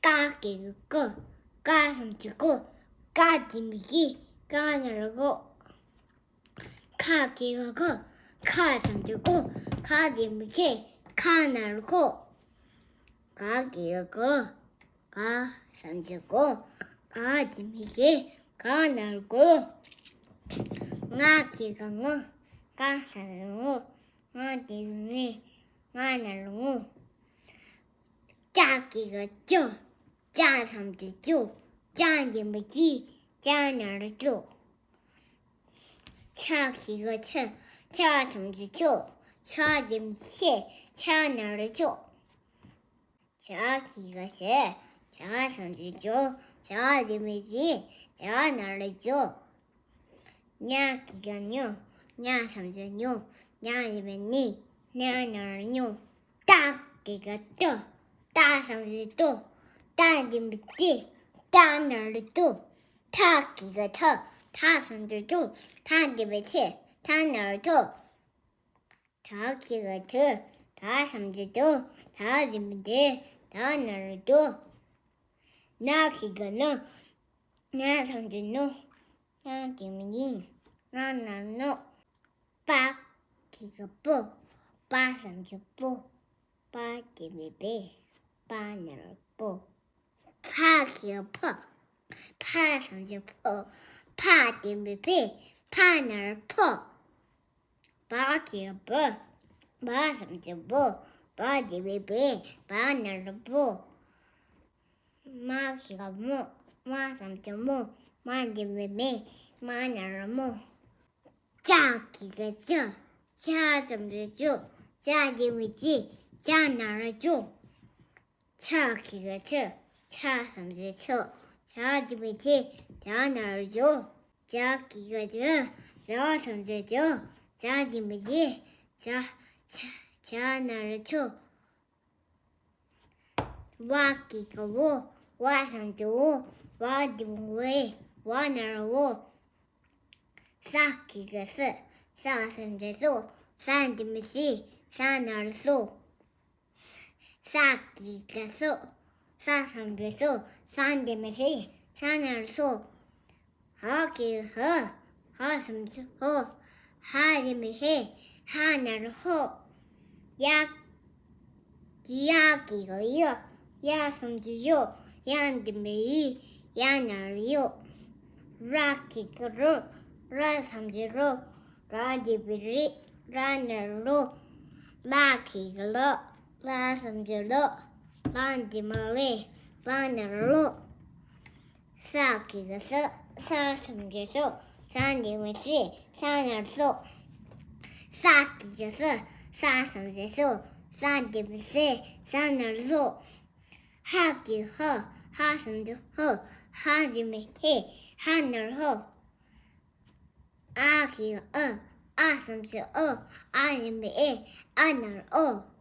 까기고 까삼지고 까지미기 까나르고 까기고 까삼지고 까지미기 까나르고 까기고 까삼지고 까지미기 까나르고 까기고 까삼지고 까지미기 까나르고 짜기가 쪼, 짜삼지 쪼, 짜지미지, 짜나르 쪼. 차기가 차, 차삼지 쪼, 차지미지, 차나르 쪼. 차기가 차, 차삼지 쪼, 차지미지, 차나르 쪼. 냐기가 뇨, 냐삼지 뇨, 냐지미니, 냐나르 뇨. 따기가 쪼. 따삼지도 따지미지 따나르도 타기가 타 타삼지도 타지미지 타나르도 타기가 타 타삼지도 타지미지 타나르도 나기가 나 나삼지노 나지미니 나나르노 빠기가 뽀 빠삼지뽀 빠지미비 빠나르뽀 파기가 퍼 파삼지포 파디미피 파나르포 파기가 퍼 파삼지포 파디미피 파나르포 마기가 모 마삼지모 마디미피 마나르모 짜기가 짜 짜삼지죠 짜디미지 짜나르죠 차기가 차, 차삼지 쳐, 차지미지, 차나르죠. 차기가 차, 차삼지 쳐, 차지미지, 차나르죠. 와기가 워, 와삼지 워, 와디무에, 와나르워. 사기가 사, 사삼지 소, 사지미지, 사나르소. 사기가 소, 사삼지소, 산디미시, 사나르소. 하기가 하삼지호, 하디미시, 하나르호. 야기가요, 야삼지요, 양디미이, 야나르요. 라기가로, 라삼지로, 라디비리, 라나르로. 라기가로. 라삼지로, 라디마리, 라나르로. 사기가 사삼지소, 사디미시, 사나르소. 사기가 사삼지소, 사디미시, 사나르소. 하기가 하삼지호, 하디미히, 하나르호. 아기가 아삼지호, 아디미히, 아나르호.